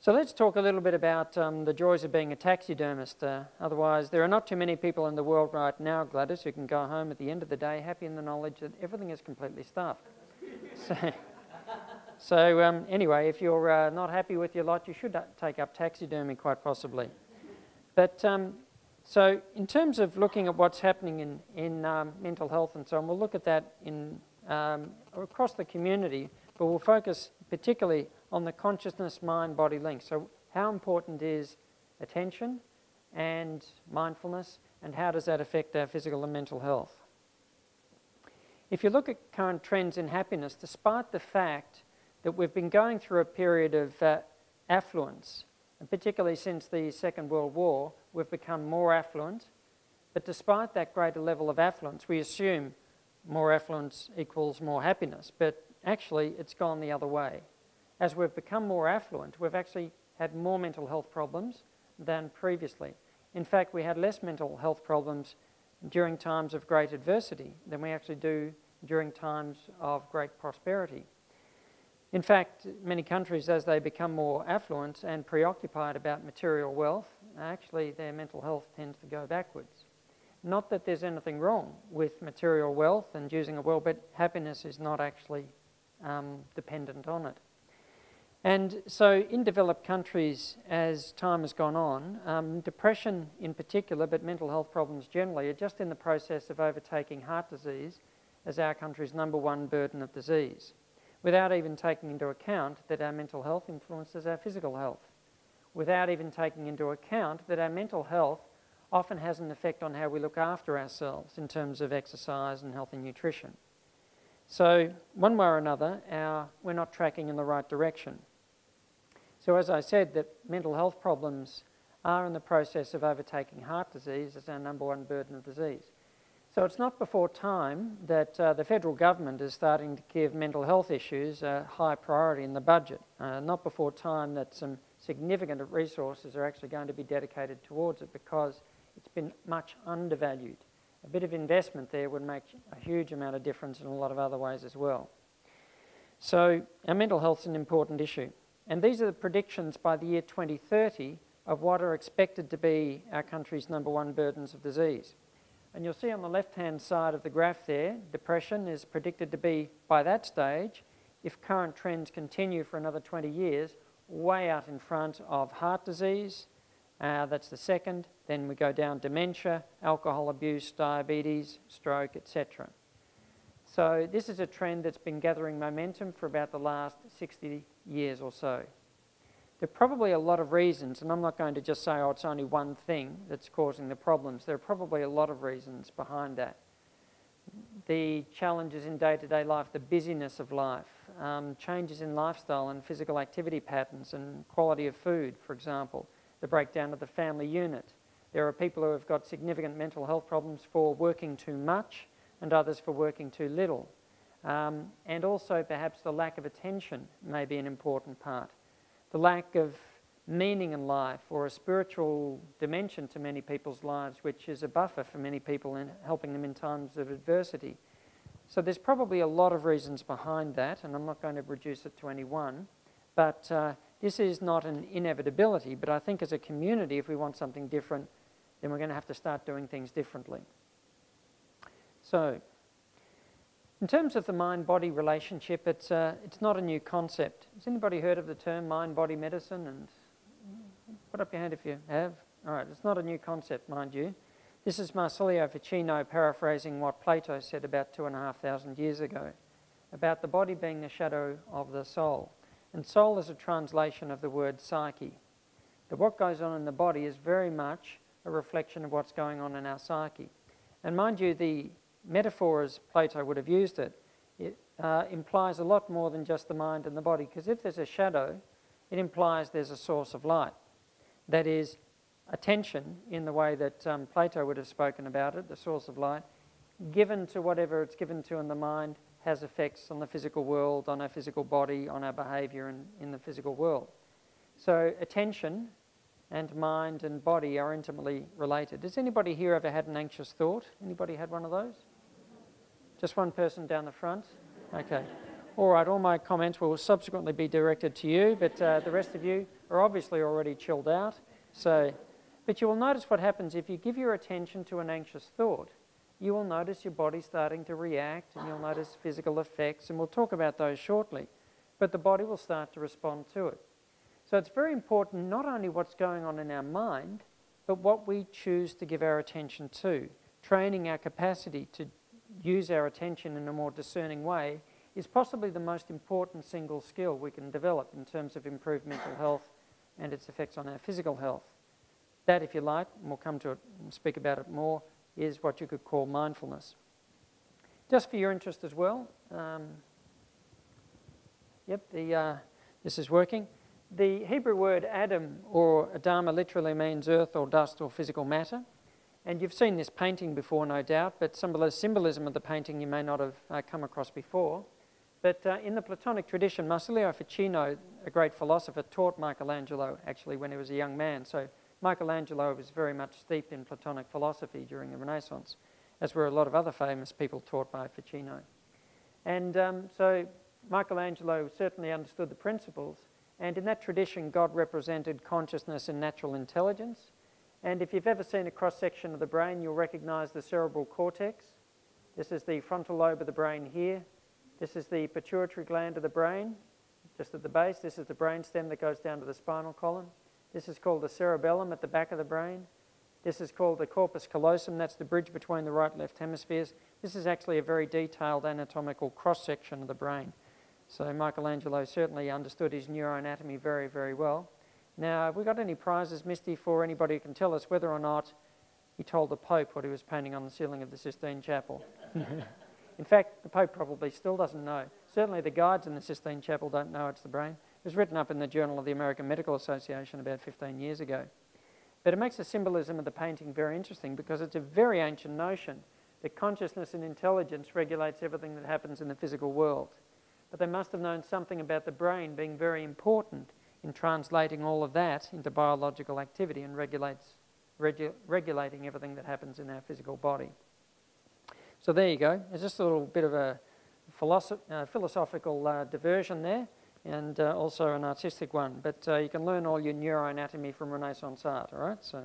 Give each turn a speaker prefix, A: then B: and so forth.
A: So let's talk a little bit about the joys of being a taxidermist. Otherwise, there are not too many people in the world right now, Gladys, who can go home at the end of the day happy in the knowledge that everything is completely stuffed. So anyway, if you're not happy with your lot, you should take up taxidermy quite possibly. But so in terms of looking at what's happening in mental health and so on, we'll look at that across the community, but we'll focus particularly on the consciousness mind-body link. So how important is attention and mindfulness, and how does that affect our physical and mental health? If you look at current trends in happiness, despite the fact that we've been going through a period of affluence, and particularly since the Second World War, we've become more affluent, but despite that greater level of affluence, we assume more affluence equals more happiness, but actually it's gone the other way. As we've become more affluent, we've actually had more mental health problems than previously. In fact, we had less mental health problems during times of great adversity than we actually do during times of great prosperity. In fact, many countries, as they become more affluent and preoccupied about material wealth, actually their mental health tends to go backwards. Not that there's anything wrong with material wealth and using it well, but happiness is not actually dependent on it. And so in developed countries, as time has gone on, depression in particular, but mental health problems generally, are just in the process of overtaking heart disease as our country's #1 burden of disease, without even taking into account that our mental health influences our physical health, without even taking into account that our mental health often has an effect on how we look after ourselves in terms of exercise and healthy nutrition. So one way or another, we're not tracking in the right direction. So as I said, that mental health problems are in the process of overtaking heart disease as our #1 burden of disease. So it's not before time that the federal government is starting to give mental health issues a high priority in the budget. Not before time that some significant resources are actually going to be dedicated towards it, because it's been much undervalued. A bit of investment there would make a huge amount of difference in a lot of other ways as well. So our mental health is an important issue. And these are the predictions by the year 2030 of what are expected to be our country's #1 burdens of disease. And you'll see on the left-hand side of the graph there, depression is predicted to be, by that stage, if current trends continue for another 20 years, way out in front of heart disease. That's the second. Then we go down dementia, alcohol abuse, diabetes, stroke, etc. So this is a trend that's been gathering momentum for about the last 60 years or so. There are probably a lot of reasons, and I'm not going to just say, oh, it's only one thing that's causing the problems. There are probably a lot of reasons behind that. The challenges in day-to-day life, the busyness of life, changes in lifestyle and physical activity patterns and quality of food, for example, the breakdown of the family unit. There are people who have got significant mental health problems for working too much and others for working too little. And also perhaps the lack of attention may be an important part. The lack of meaning in life, or a spiritual dimension to many people's lives, which is a buffer for many people in helping them in times of adversity. So there's probably a lot of reasons behind that, and I'm not going to reduce it to any one, but this is not an inevitability, but I think as a community, if we want something different, then we're going to have to start doing things differently. So, in terms of the mind-body relationship, it's not a new concept. Has anybody heard of the term mind-body medicine? And put up your hand if you have. All right, it's not a new concept, mind you. This is Marsilio Ficino paraphrasing what Plato said about 2,500 years ago, about the body being the shadow of the soul. And soul is a translation of the word psyche. That what goes on in the body is very much a reflection of what's going on in our psyche. And mind you, the metaphor as Plato would have used it, implies a lot more than just the mind and the body, because if there's a shadow, it implies there's a source of light. That is, attention, in the way that Plato would have spoken about it, the source of light, given to whatever it's given to in the mind, has effects on the physical world, on our physical body, on our behaviour in the physical world. So attention and mind and body are intimately related. Has anybody here ever had an anxious thought? Anybody had one of those? Just one person down the front? Okay. All right, all my comments will subsequently be directed to you, but the rest of you, are obviously already chilled out. So, but you will notice what happens if you give your attention to an anxious thought. You will notice your body starting to react, and you'll notice physical effects, and we'll talk about those shortly. But the body will start to respond to it. So it's very important not only what's going on in our mind, but what we choose to give our attention to. Training our capacity to use our attention in a more discerning way is possibly the most important single skill we can develop in terms of improved mental health and its effects on our physical health. That, if you like, and we'll come to it and speak about it more, is what you could call mindfulness. Just for your interest as well, this is working. The Hebrew word Adam or Adama literally means earth or dust or physical matter. And you've seen this painting before, no doubt, but some of the symbolism of the painting you may not have come across before. But in the Platonic tradition, Marsilio Ficino, a great philosopher, taught Michelangelo actually when he was a young man. So Michelangelo was very much steeped in Platonic philosophy during the Renaissance, as were a lot of other famous people taught by Ficino. And so Michelangelo certainly understood the principles, and in that tradition God represented consciousness and natural intelligence. And if you've ever seen a cross-section of the brain, you'll recognise the cerebral cortex. This is the frontal lobe of the brain here. This is the pituitary gland of the brain, just at the base. This is the brainstem that goes down to the spinal column. This is called the cerebellum at the back of the brain. This is called the corpus callosum. That's the bridge between the right and left hemispheres. This is actually a very detailed anatomical cross-section of the brain. So Michelangelo certainly understood his neuroanatomy very, very well. Now, have we got any prizes, Misty, for anybody who can tell us whether or not he told the Pope what he was painting on the ceiling of the Sistine Chapel? In fact, the Pope probably still doesn't know. Certainly the guides in the Sistine Chapel don't know it's the brain. It was written up in the Journal of the American Medical Association about 15 years ago. But it makes the symbolism of the painting very interesting because it's a very ancient notion that consciousness and intelligence regulates everything that happens in the physical world. But they must have known something about the brain being very important in translating all of that into biological activity and regulating everything that happens in our physical body. So there you go. There's just a little bit of a philosophical diversion there, and also an artistic one. But you can learn all your neuroanatomy from Renaissance art, all right? So.